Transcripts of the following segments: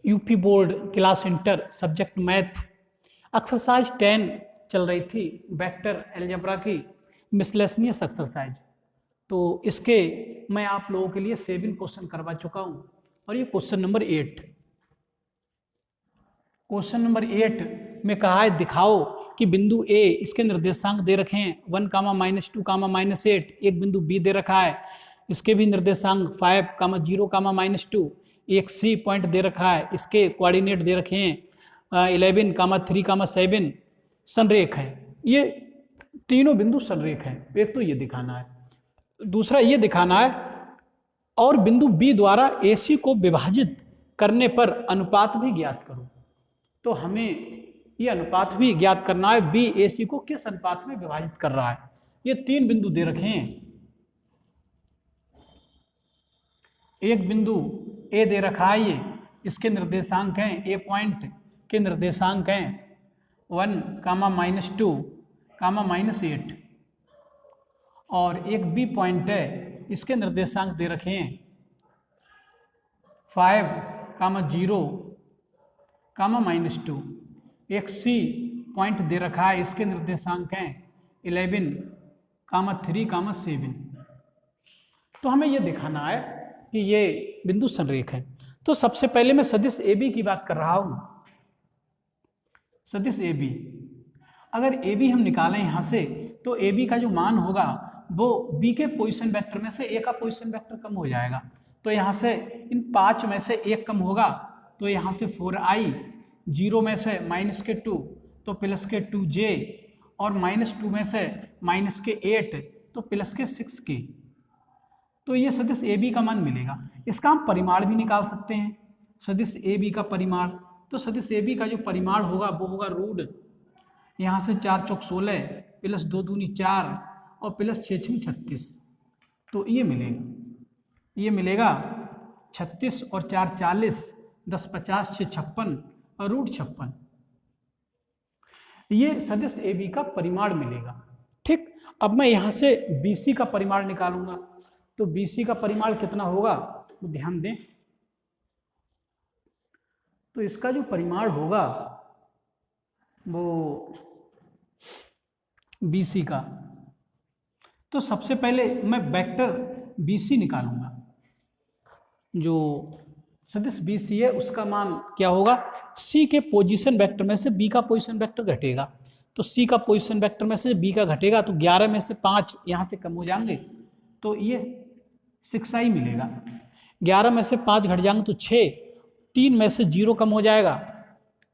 UP board class inter subject math exercise 10 चल रही थी वेक्टर अलजेब्रा की मिसलेनियस एक्सरसाइज। तो इसके मैं आप लोगों के लिए 7 क्वेश्चन करवा चुका हूं और ये क्वेश्चन नंबर 8। क्वेश्चन नंबर 8 में कहा है दिखाओ कि बिंदु ए इसके निर्देशांक दे रखे हैं 1, -2, -8। एक बिंदु बी दे रखा है, इसके भी निर्देशांक 5, 0, -2। एक सी पॉइंट दे रखा है, इसके कोऑर्डिनेट दे रखे हैं 11, 3, 7। संरेख है, ये तीनों बिंदु संरेख हैं। एक तो ये दिखाना है, दूसरा ये दिखाना है और बिंदु बी द्वारा एसी को विभाजित करने पर अनुपात भी ज्ञात करो। तो हमें ये अनुपात भी ज्ञात करना है, बी ए सी को किस अनुपात में विभाजित कर रहा है। ये 3 बिंदु दे रखे हैं। एक बिंदु ए दे रखा है, ये इसके निर्देशांक हैं, ए पॉइंट के निर्देशांक हैं 1, -2, -8। और एक बी पॉइंट है, इसके निर्देशांक दे रखे हैं 5, 0, -2। एक सी पॉइंट दे रखा है, इसके निर्देशांक हैं 11, 3, 7। तो हमें यह दिखाना है कि ये बिंदु संरेख है। तो सबसे पहले मैं सदिश ए बी की बात कर रहा हूं। सदिश ए बी, अगर ए बी हम निकालें यहां से तो ए बी का जो मान होगा वो बी के पोजीशन वेक्टर में से ए का पोजीशन वेक्टर कम हो जाएगा। तो यहाँ से इन 5 में से 1 कम होगा, तो यहाँ से 4i, 0 में से -2 तो +2j, और -2 में से -8 तो +6k। तो ये सदिश ए बी का मान मिलेगा। इसका हम परिमाण भी निकाल सकते हैं, सदिश ए बी का परिमाण। तो सदिश ए बी का जो परिमाण होगा वो होगा रूट, यहाँ से 4 चौक 16 +2 दूनी 4 और +6 छीं 36। तो ये मिलेगा 36 और 4 40, 10 50, 6 56 और रूट 56। ये सदिश ए बी का परिमाण मिलेगा। ठीक, अब मैं यहाँ से बी सी का परिमाण निकालूंगा। तो बी सी का परिमाण कितना होगा तो ध्यान दें। तो इसका जो परिमाण होगा वो बी सी का, तो सबसे पहले मैं वेक्टर बी सी निकालूंगा। जो सदिश बी सी है उसका मान क्या होगा, सी के पोजीशन वेक्टर में से बी का पोजीशन वेक्टर घटेगा। तो सी का पोजीशन वेक्टर में से बी का घटेगा, तो 11 में से 5 यहाँ से कम हो जाएंगे, तो ये 6i मिलेगा। 11 में से 5 घट जाएंगे तो 6, 3 में से 0 कम हो जाएगा,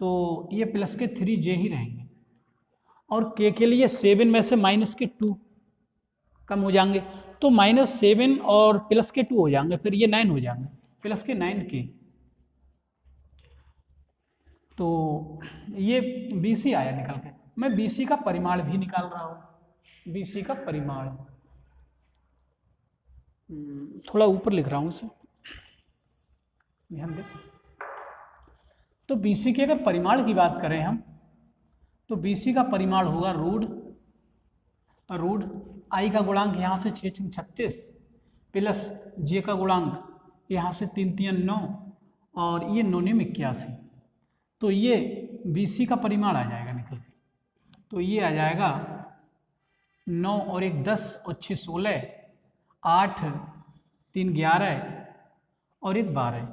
तो ये प्लस के 3j ही रहेंगे। और के लिए 7 में से -2 कम हो जाएंगे, तो -7 और +2 हो जाएंगे, फिर ये 9 हो जाएंगे, +9k। तो ये BC आया निकल के। मैं BC का परिमाण भी निकाल रहा हूँ। BC का परिमाण थोड़ा ऊपर लिख रहा हूँ इसे, ध्यान दें। तो BC के अगर परिमाण की बात करें हम, तो BC का परिमाण होगा रूट I का गुणांक यहाँ से 6 छीं 36 प्लस J का गुणांक यहाँ से 3 3 9 और ये 9 9 81। तो ये BC का परिमाण आ जाएगा निकल के। तो ये आ जाएगा 9 और 1 10 और 6 16, 8 3 11 और 1 12।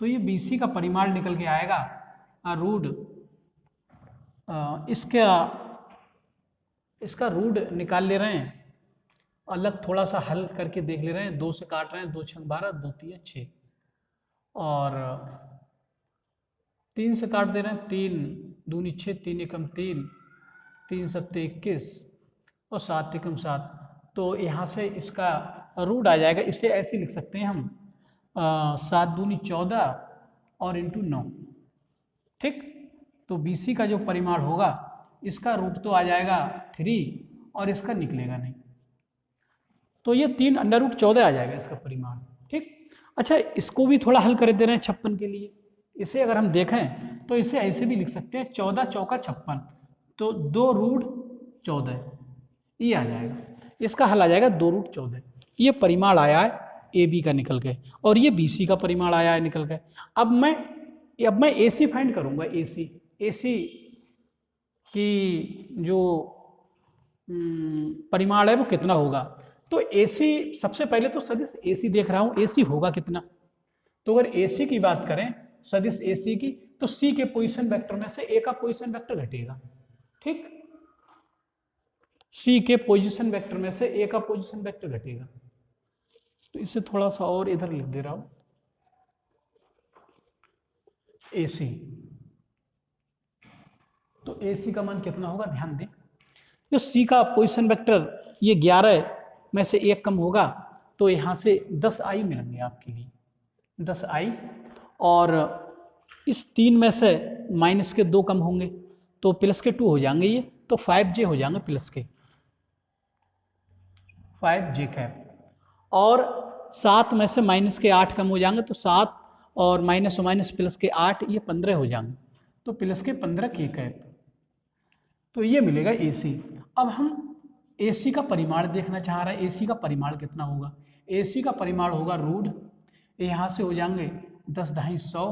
तो ये BC का परिमाण निकल के आएगा। रूट इसका रूट निकाल ले रहे हैं, अलग थोड़ा सा हल करके देख ले रहे हैं। 2 से काट रहे हैं, 2 6 12, 2 3 6 और 3 से काट दे रहे हैं, 3 दूनी 6, 3 एकम 3, 3 7 21 और 7 एकम 7। तो यहाँ से इसका रूट आ जाएगा। इसे ऐसे लिख सकते हैं हम 7 दूनी 14 और × 9। ठीक, तो BC का जो परिमाण होगा इसका रूट तो आ जाएगा 3 और इसका निकलेगा नहीं, तो ये 3 √14 आ जाएगा इसका परिमाण। ठीक, अच्छा इसको भी थोड़ा हल कर दे रहे हैं 56 के लिए। इसे अगर हम देखें तो इसे ऐसे भी लिख सकते हैं 14 चौका 56, तो 2√14 ये आ जाएगा। इसका हल आ जाएगा 2√14। ये परिमाण आया है ए बी का निकल गए, और ये बी सी का परिमाण आया है निकल गए। अब मैं ए सी फाइंड करूंगा। ए सी की जो परिमाण है वो कितना होगा। तो ए सी सबसे पहले तो सदिश ए सी देख रहा हूं, ए सी होगा कितना। तो अगर ए सी की बात करें सदिश ए सी की, तो सी के पोजीशन वेक्टर में से ए का पोजीशन वेक्टर घटेगा। ठीक, सी के पोजीशन वेक्टर में से ए का पोजीशन वेक्टर घटेगा। तो इसे थोड़ा सा और इधर लिख दे रहा हूं, ए सी। तो ए सी का मान कितना होगा, ध्यान दें। जो सी का पोजीशन वेक्टर ये 11 में से 1 कम होगा, तो यहां से 10 आई मिलेंगे आपके लिए, 10 आई। और इस 3 में से माइनस के 2 कम होंगे, तो प्लस के 2 हो जाएंगे ये, तो 5J हो जाएंगे प्लस के 5J कैप। और 7 में से माइनस के 8 कम हो जाएंगे, तो 7 और माइनस प्लस के 8, ये 15 हो जाएंगे, तो प्लस के 15 के कैप। तो ये मिलेगा AC। अब हम AC का परिमाण देखना चाह रहे हैं। AC का परिमाण कितना होगा। AC का परिमाण होगा रूट, यहाँ से हो जाएंगे 10 ढाई 100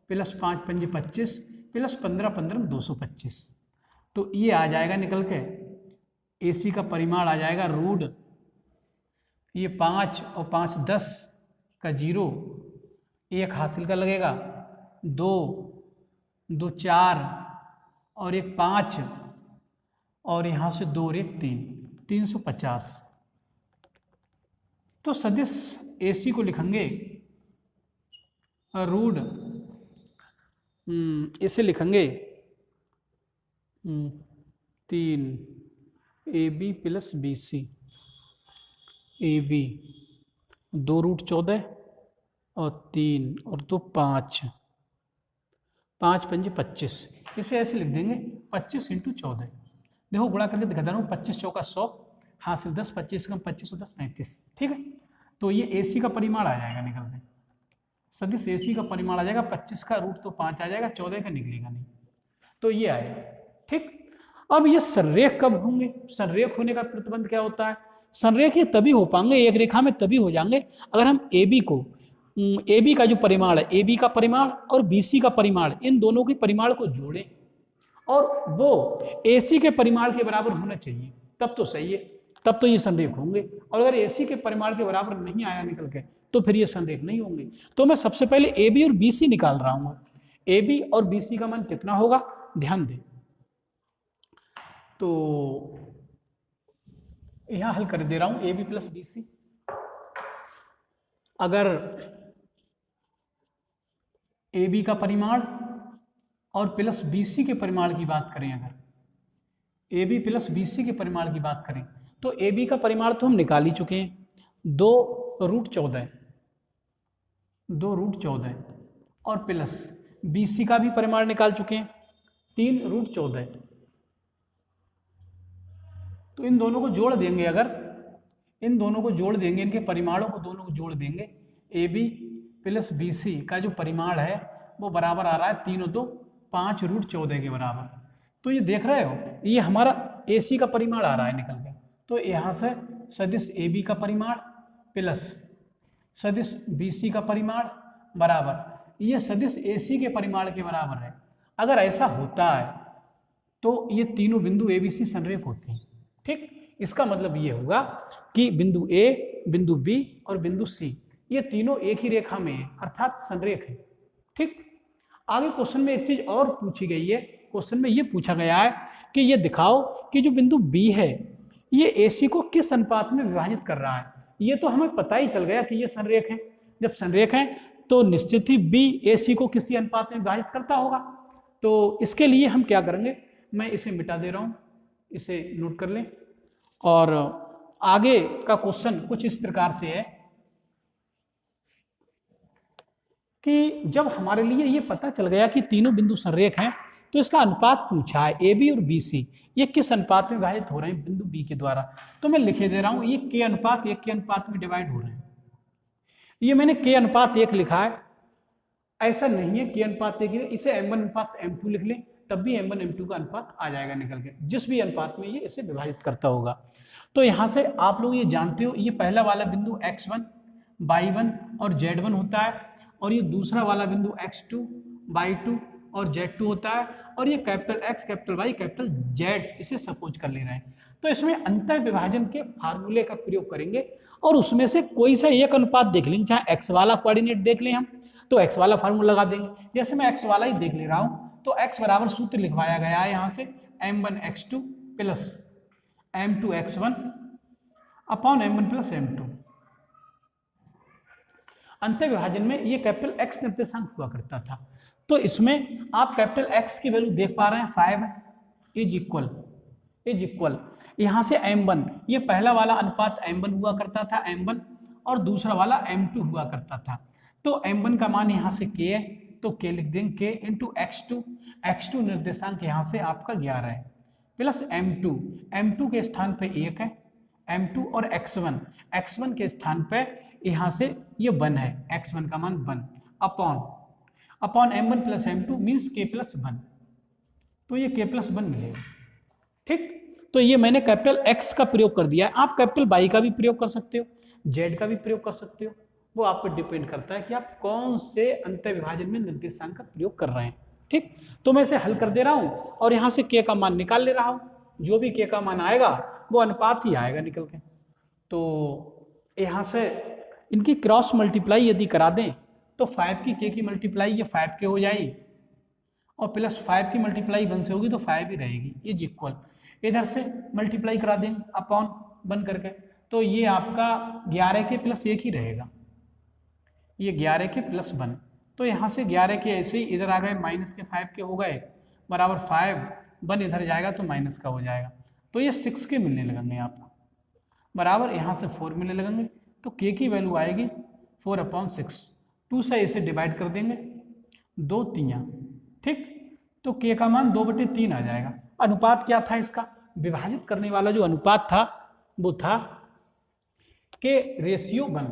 प्लस 5 पंजे 25 प्लस 15 15 225। तो ये आ जाएगा निकल के, AC का परिमाण आ जाएगा रूट, ये 5 और 5 10 का 0, 1 हासिल का लगेगा, 2 2 4 और 1 5, और यहाँ से 2 और 1 3, 350। तो सदिश AC को लिखेंगे रूट, इसे लिखेंगे 3 AB plus BC। AB 2 root 14 और 3 और 2 5, 5 पंजे 25। इसे ऐसे लिख देंगे 25 इंटू 14। देखो गुणा करके दिखा दे रहा हूँ, 25 चौका 100, हासिल 10, 25 कम 25 और 10 35। ठीक है, तो ये AC का परिमाण आ जाएगा निकल के, सदिश AC का परिमाण आ जाएगा। 25 का रूट तो 5 आ जाएगा, 14 का निकलेगा नहीं, तो ये आएगा। ठीक, अब ये संरेख कब होंगे। संरेख होने का प्रतिबंध क्या होता है। संरेख ये तभी हो पाएंगे, एक रेखा में तभी हो जाएंगे, अगर हम AB का जो परिमाण है, AB का परिमाण और BC का परिमाण, इन दोनों के परिमाण को जोड़ें और वो AC के परिमाण के बराबर होना चाहिए, तब तो सही है, तब तो ये संरेख होंगे। और अगर AC के परिमाण के बराबर नहीं आया निकल के, तो फिर ये संरेख नहीं होंगे। तो मैं सबसे पहले AB और BC निकाल रहा हूं। AB और BC का मान कितना होगा, ध्यान दें। तो यहां हल कर दे रहा हूं, AB प्लस BC। अगर AB का परिमाण और प्लस BC के परिमाण की बात करें, अगर AB प्लस BC के परिमाण की बात करें, तो AB का परिमाण तो हम निकाल ही चुके हैं, 2 रूट 14, 2 रूट 14, और प्लस BC का भी परिमाण निकाल चुके हैं, 3 रूट 14। तो इन दोनों को जोड़ देंगे, अगर इन दोनों को जोड़ देंगे, इनके परिमाणों को दोनों को जोड़ देंगे, AB प्लस BC का जो परिमाण है वो बराबर आ रहा है 3 और 2 5 रूट 14 के बराबर। तो ये देख रहे हो, ये हमारा AC का परिमाण आ रहा है निकल के। तो यहाँ से सदिश AB का परिमाण प्लस सदिश BC का परिमाण बराबर ये सदिश AC के परिमाण के बराबर है। अगर ऐसा होता है तो ये तीनों बिंदु ABC संरेख होते हैं। ठीक, इसका मतलब ये होगा कि बिंदु A, बिंदु B और बिंदु C ये तीनों एक ही रेखा में है, अर्थात संरेख है। ठीक, आगे क्वेश्चन में एक चीज और पूछी गई है। क्वेश्चन में ये पूछा गया है कि ये दिखाओ कि जो बिंदु B है ये AC को किस अनुपात में विभाजित कर रहा है। ये तो हमें पता ही चल गया कि ये संरेख है। जब संरेख है तो निश्चित ही B AC को किसी अनुपात में विभाजित करता होगा। तो इसके लिए हम क्या करेंगे, मैं इसे मिटा दे रहा हूँ, इसे नोट कर लें। और आगे का क्वेश्चन कुछ इस प्रकार से है कि जब हमारे लिए ये पता चल गया कि तीनों बिंदु संरेख हैं, तो इसका अनुपात पूछा है AB और BC ये किस अनुपात में विभाजित हो रहे हैं बिंदु B के द्वारा। तो मैं लिखे दे रहा हूं, ये K अनुपात 1 के अनुपात में डिवाइड हो रहे हैं। ये मैंने K अनुपात 1 लिखा है, ऐसा नहीं है K अनुपात 1, इसे M1 अनुपात M2 लिख लें, तब भी M1 M2 का अनुपात आ जाएगा निकल के, जिस भी अनुपात में ये इसे विभाजित करता होगा। तो यहाँ से आप लोग ये जानते हो, ये पहला वाला बिंदु X1 y1 और z1 होता है, और ये दूसरा वाला बिंदु x2 y2 और z2 होता है, और ये capital X capital Y capital Z इसे सपोज कर ले रहे हैं। तो इसमें अंतर विभाजन के फार्मूले का प्रयोग करेंगे और उसमें से कोई सा एक अनुपात देख लेंगे, चाहे x वाला कोऑर्डिनेट देख लें हम तो x वाला फार्मूला लगा देंगे। जैसे मैं x वाला ही देख ले रहा हूं तो x बराबर सूत्र लिखवाया गया है यहाँ से m1x2 plus m2x1 upon m1 plus m2। अंतर विभाजन में ये कैपिटल X निर्देशांक हुआ करता था, तो इसमें आप कैपिटल X की वैल्यू देख पा रहे हैं 5 इज इक्वल यहाँ से m1, ये पहला वाला अनुपात m1 हुआ करता था m1 और दूसरा वाला m2 हुआ करता था। तो m1 का मान यहाँ से k है तो k लिख देंगे k इंटू x2 निर्देशांक यहाँ से आपका 11 है प्लस m2 के स्थान पे 1 है, m2 और x1 के स्थान पे यहाँ से ये 1 है, x1 का मान 1 upon m1 plus m2 means k plus 1, तो ये k प्लस 1 मिलेगा। ठीक, तो ये मैंने कैपिटल X का प्रयोग कर दिया है। आप कैपिटल Y का भी प्रयोग कर सकते हो, Z का भी प्रयोग कर सकते हो, वो आप पर डिपेंड करता है कि आप कौन से अंतर विभाजन में निर्देशांक का प्रयोग कर रहे हैं। ठीक, तो मैं इसे हल कर दे रहा हूँ और यहाँ से k का मान निकाल ले रहा हूँ, जो भी k का मान आएगा वो अनुपात ही आएगा निकल के। तो यहाँ से इनकी क्रॉस मल्टीप्लाई यदि करा दें तो 5 की k की मल्टीप्लाई ये 5k हो जाएगी और प्लस 5 की मल्टीप्लाई 1 से होगी तो 5 ही रहेगी, ये इक्वल इधर से मल्टीप्लाई करा देंगे अपॉन 1 करके, तो ये आपका 11k प्लस 1 ही रहेगा, ये 11k प्लस 1। तो यहाँ से 11k ऐसे ही इधर आ गए, माइनस के 5k हो गए बराबर 5, 1 इधर जाएगा तो माइनस का हो जाएगा, तो ये 6k मिलने लगेंगे आपको बराबर यहाँ से 4 मिलने लगेंगे। तो k की वैल्यू आएगी 4/6, 2 से इसे डिवाइड कर देंगे 2 3। ठीक, तो k का मान 2/3 आ जाएगा। अनुपात क्या था इसका, विभाजित करने वाला जो अनुपात था वो था k रेशियो 1,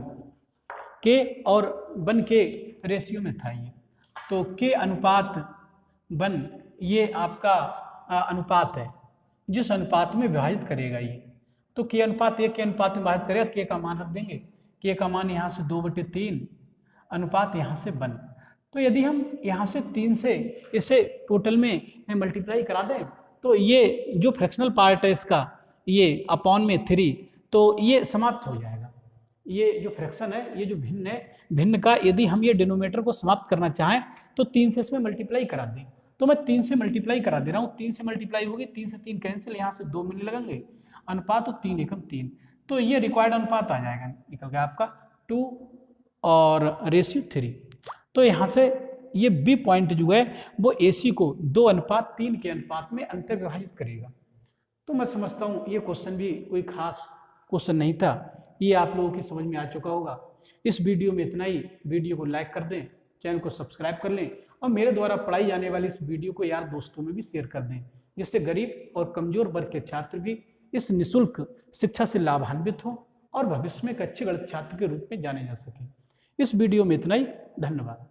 k और 1 के रेशियो में था ये, तो k अनुपात 1 ये आपका अनुपात है जिस अनुपात में विभाजित करेगा ये, तो k अनुपात 1 के अनुपात में विभाजित करेगा, k का मान रख देंगे, k का मान यहाँ से 2/3 अनुपात यहाँ से 1। तो यदि हम यहाँ से 3 से इसे टोटल में मल्टीप्लाई करा दें तो ये जो फ्रैक्शनल पार्ट है इसका ये अपॉन में 3, तो ये समाप्त हो जाएगा। ये जो फ्रैक्शन है, ये जो भिन्न है, भिन्न का यदि हम ये डिनोमिनेटर को समाप्त करना चाहें तो 3 से इसमें मल्टीप्लाई करा दें, तो मैं 3 से मल्टीप्लाई करा दे रहा हूँ, 3 से मल्टीप्लाई होगी, 3 से 3 कैंसिल, यहाँ से 2 मिलने लगेंगे, अनुपात तो 3 एकम 3, तो ये रिक्वायर्ड अनुपात आ जाएगा, निकल गया आपका 2 और रेशियो 3। तो यहाँ से ये बी पॉइंट जो है वो AC को 2:3 के अनुपात में अंतर विभाजित करेगा। तो मैं समझता हूँ ये क्वेश्चन भी कोई खास क्वेश्चन नहीं था, ये आप लोगों की समझ में आ चुका होगा। इस वीडियो में इतना ही, वीडियो को लाइक कर दें, चैनल को सब्सक्राइब कर लें और मेरे द्वारा पढ़ाई जाने वाली इस वीडियो को यार दोस्तों में भी शेयर कर दें, जिससे गरीब और कमजोर वर्ग के छात्र भी इस निःशुल्क शिक्षा से लाभान्वित हों और भविष्य में एक अच्छे गणित छात्र के रूप में जाने जा सकें। इस वीडियो में इतना ही, धन्यवाद।